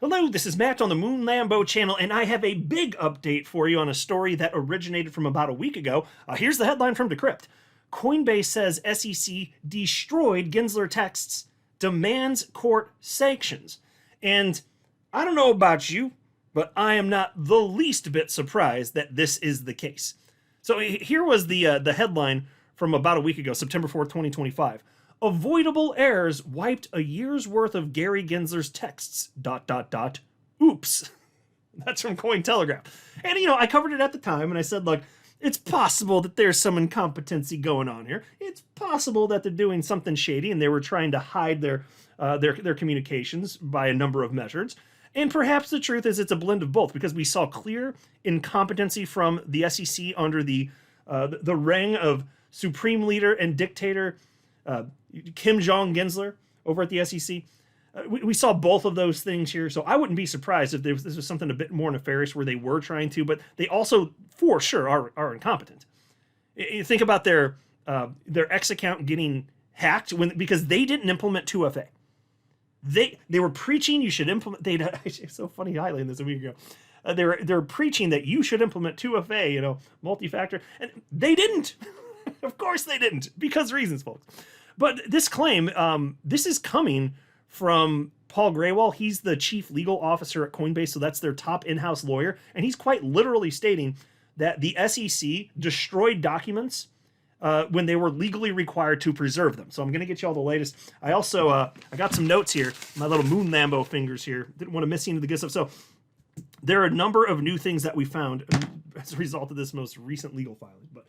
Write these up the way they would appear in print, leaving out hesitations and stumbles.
Hello, this is Matt on the Moon Lambo channel, and I have a big update for you on a story that originated from about a week ago. Here's the headline from Decrypt. Coinbase says SEC destroyed Gensler texts, demands court sanctions. And I don't know about you, but I am not the least bit surprised that this is the case. So here was the headline from about a week ago, September 4th, 2025. Avoidable errors wiped a year's worth of Gary Gensler's texts, ... Oops. That's from Cointelegraph. And, I covered it at the time, and I said, look, it's possible that there's some incompetency going on here. It's possible that they're doing something shady, and they were trying to hide their communications by a number of measures. And perhaps the truth is it's a blend of both, because we saw clear incompetency from the SEC under the reign of Supreme Leader and Dictator Kim Jong-Gensler over at the SEC. We saw both of those things here, so I wouldn't be surprised if this was something a bit more nefarious where they were trying to, but they also, for sure, are incompetent. You think about their X account getting hacked because they didn't implement 2FA. They were preaching you should implement. It's so funny highlighting this a week ago. They're preaching that you should implement 2FA, multi-factor, and they didn't. Of course they didn't, because reasons, folks. But this claim, this is coming from Paul Graywall. He's the chief legal officer at Coinbase, so that's their top in-house lawyer, and he's quite literally stating that the SEC destroyed documents when they were legally required to preserve them. So I'm going to get you all the latest. I also I got some notes here, my little Moon Lambo fingers here. Didn't want to miss any of the good stuff. So there are a number of new things that we found as a result of this most recent legal filing. But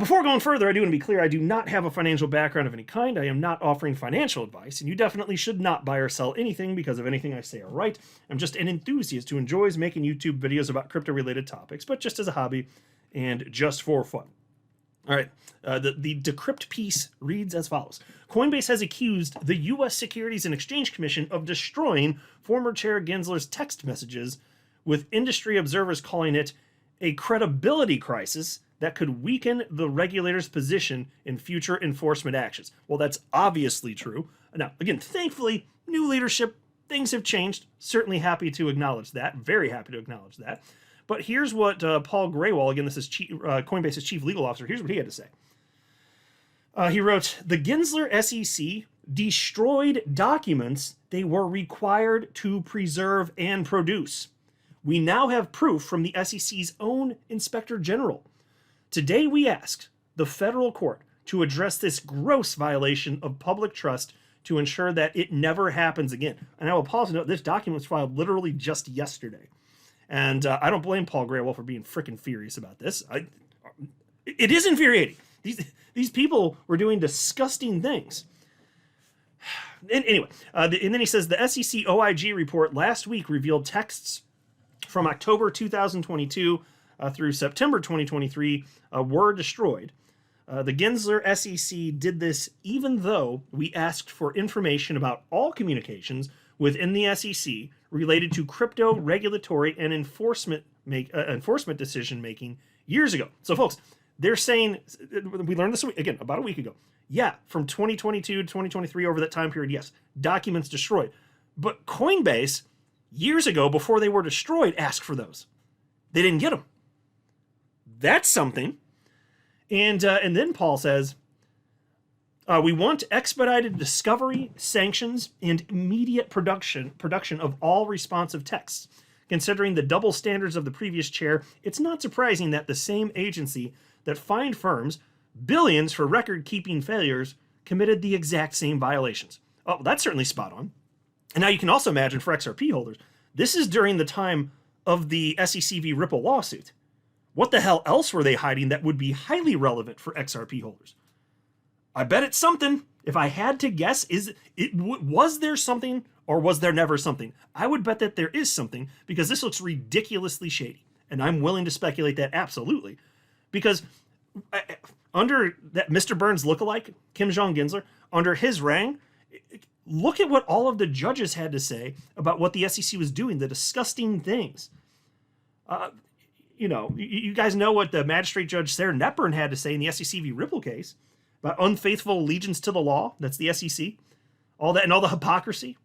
before going further, I do want to be clear, I do not have a financial background of any kind. I am not offering financial advice, and you definitely should not buy or sell anything because of anything I say or write. I'm just an enthusiast who enjoys making YouTube videos about crypto-related topics, but just as a hobby and just for fun. All right, the Decrypt piece reads as follows. Coinbase has accused the U.S. Securities and Exchange Commission of destroying former Chair Gensler's text messages, with industry observers calling it a credibility crisis that could weaken the regulator's position in future enforcement actions. Well, that's obviously true. Now, again, thankfully, new leadership, things have changed. Certainly happy to acknowledge that. Very happy to acknowledge that. But here's what Paul Graywall, again, this is Coinbase's chief legal officer, here's what he had to say. He wrote, the Gensler SEC destroyed documents they were required to preserve and produce. We now have proof from the SEC's own Inspector General. Today we asked the federal court to address this gross violation of public trust to ensure that it never happens again. And I will pause and note, this document was filed literally just yesterday. And I don't blame Paul Graywall for being freaking furious about this. It is infuriating. These people were doing disgusting things. And anyway, and then he says the SEC OIG report last week revealed texts from October 2022 through September 2023 were destroyed. The Gensler SEC did this even though we asked for information about all communications within the SEC related to crypto regulatory and enforcement decision making years ago. So, folks, they're saying, we learned this again about a week ago. Yeah, from 2022 to 2023, over that time period, yes, documents destroyed. But Coinbase, years ago, before they were destroyed, asked for those. They didn't get them. That's something. And then Paul says, we want expedited discovery, sanctions, and immediate production of all responsive texts. Considering the double standards of the previous chair, it's not surprising that the same agency that fined firms billions for record-keeping failures committed the exact same violations. Oh, that's certainly spot on. And now you can also imagine for XRP holders, this is during the time of the SEC v. Ripple lawsuit. What the hell else were they hiding that would be highly relevant for XRP holders? I bet it's something. If I had to guess, was there something or was there never something? I would bet that there is something because this looks ridiculously shady. And I'm willing to speculate that absolutely. Because under that Mr. Burns lookalike, Kim Jong-Gensler, under his reign, look at what all of the judges had to say about what the SEC was doing, the disgusting things. You guys know what the magistrate judge Sarah Netburn had to say in the SEC v. Ripple case about unfaithful allegiance to the law. That's the SEC. All that and all the hypocrisy.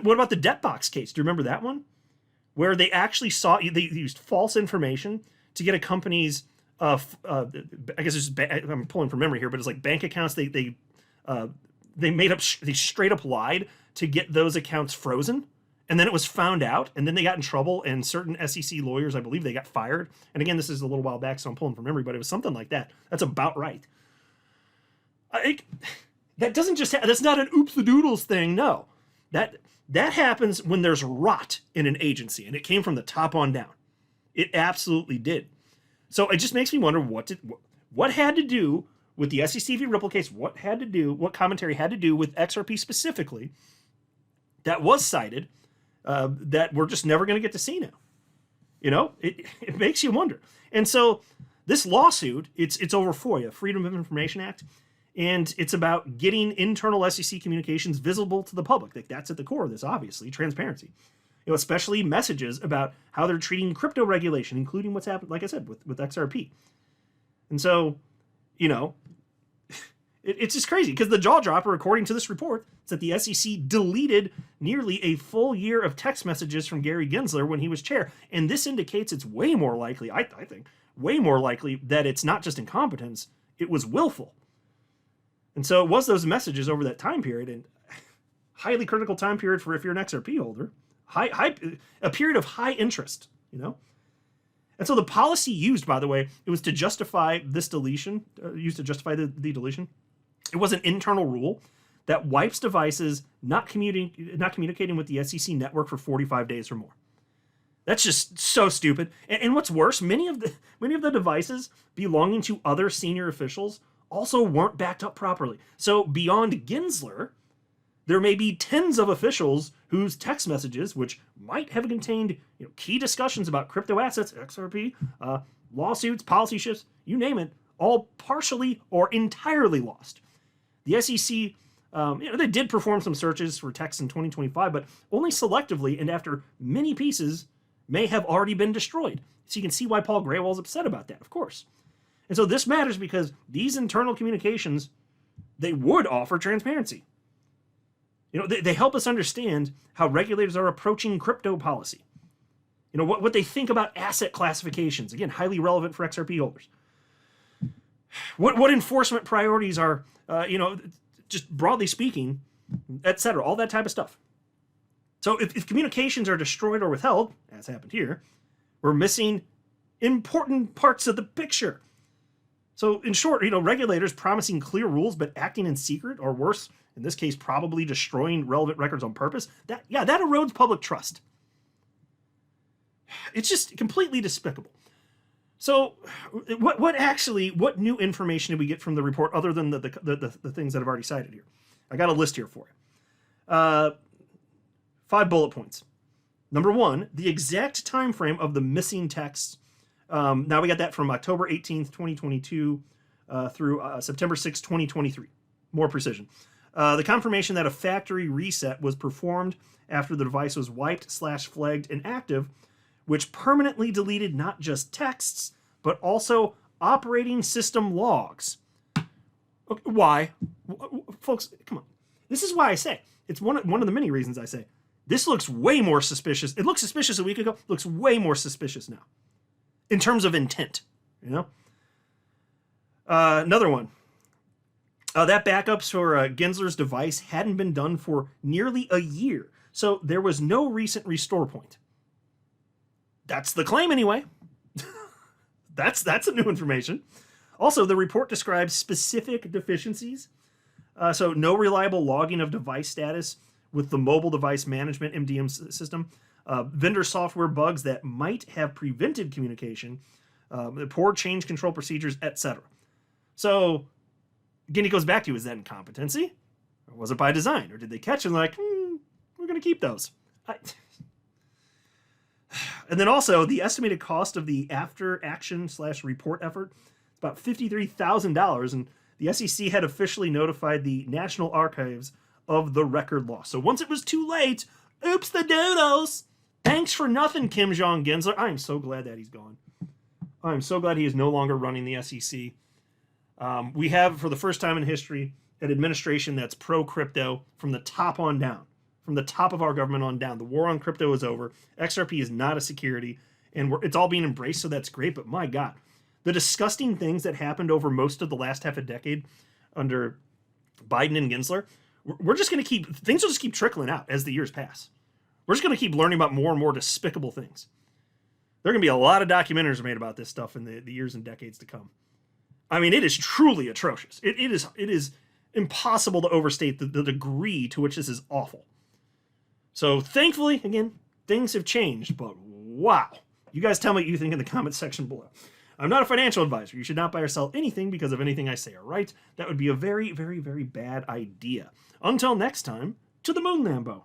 What about the debt box case? Do you remember that one? Where they actually they used false information to get a company's, I guess it's, I'm pulling from memory here, but it's like bank accounts. They made up, they straight up lied to get those accounts frozen. And then it was found out, and then they got in trouble, and certain SEC lawyers, I believe, they got fired. And again, this is a little while back, so I'm pulling from memory, but it was something like that. That's about right. That doesn't just that's not an oops-a-doodles thing, no. That happens when there's rot in an agency, and it came from the top on down. It absolutely did. So it just makes me wonder what had to do with the SEC v. Ripple case, what commentary had to do with XRP specifically that was cited, that we're just never going to get to see now. You know, it makes you wonder. And so this lawsuit, it's over FOIA, Freedom of Information Act, and it's about getting internal SEC communications visible to the public. Like, that's at the core of this, obviously, transparency. You know, especially messages about how they're treating crypto regulation, including what's happened, like I said, with XRP. And so, you know, it's just crazy because the jaw dropper, according to this report, is that the SEC deleted nearly a full year of text messages from Gary Gensler when he was chair. And this indicates it's way more likely, I think, way more likely that it's not just incompetence, it was willful. And so it was those messages over that time period, and highly critical time period for if you're an XRP holder, a period of high interest, you know? And so the policy used, by the way, it was to justify this deletion, the deletion. It was an internal rule that wipes devices not communicating with the SEC network for 45 days or more. That's just so stupid. And what's worse, many of the devices belonging to other senior officials also weren't backed up properly. So beyond Gensler, there may be tens of officials whose text messages, which might have contained key discussions about crypto assets, XRP, lawsuits, policy shifts, you name it, all partially or entirely lost. The SEC, they did perform some searches for text in 2025, but only selectively and after many pieces may have already been destroyed. So you can see why Paul Graywall's upset about that, of course. And so this matters because these internal communications, they would offer transparency. They help us understand how regulators are approaching crypto policy. What they think about asset classifications. Again, highly relevant for XRP holders. What enforcement priorities are, just broadly speaking, etc. All that type of stuff. So if communications are destroyed or withheld, as happened here, we're missing important parts of the picture. So in short, regulators promising clear rules but acting in secret, or worse, in this case, probably destroying relevant records on purpose, that erodes public trust. It's just completely despicable. So what new information did we get from the report other than the things that I've already cited here? I got a list here for you. 5 bullet points. Number 1, the exact time frame of the missing texts. Now we got that from October 18th, 2022 through September 6th, 2023. More precision. The confirmation that a factory reset was performed after the device was wiped/flagged inactive, which permanently deleted not just texts, but also operating system logs. Okay, why? Folks, come on. This is why I say, it's one of the many reasons I say, this looks way more suspicious. It looked suspicious a week ago, looks way more suspicious now. In terms of intent, Another one. That backups for Gensler's device hadn't been done for nearly a year, so there was no recent restore point. That's the claim anyway. That's some new information. Also, the report describes specific deficiencies. So no reliable logging of device status with the mobile device management MDM system, vendor software bugs that might have prevented communication, poor change control procedures, etc. So again, it goes back to, is that incompetency? Or was it by design? Or did they catch it like, we're going to keep those? And then also, the estimated cost of the after-action/report effort is about $53,000, and the SEC had officially notified the National Archives of the record loss. So once it was too late, oops the doodles! Thanks for nothing, Kim Jong-Gensler. I am so glad that he's gone. I am so glad he is no longer running the SEC. We have, for the first time in history, an administration that's pro-crypto from the top on down. from the top of our government on down. The war on crypto is over. XRP is not a security, and it's all being embraced, so that's great. But my God, the disgusting things that happened over most of the last half a decade under Biden and Gensler, we're just going to keep, things will just keep trickling out as the years pass. We're just going to keep learning about more and more despicable things. There are going to be a lot of documentaries made about this stuff in the years and decades to come. I mean, it is truly atrocious. It is impossible to overstate the degree to which this is awful. So thankfully, again, things have changed, but wow. You guys tell me what you think in the comments section below. I'm not a financial advisor. You should not buy or sell anything because of anything I say, all right? That would be a very, very, very bad idea. Until next time, to the moon, Lambo.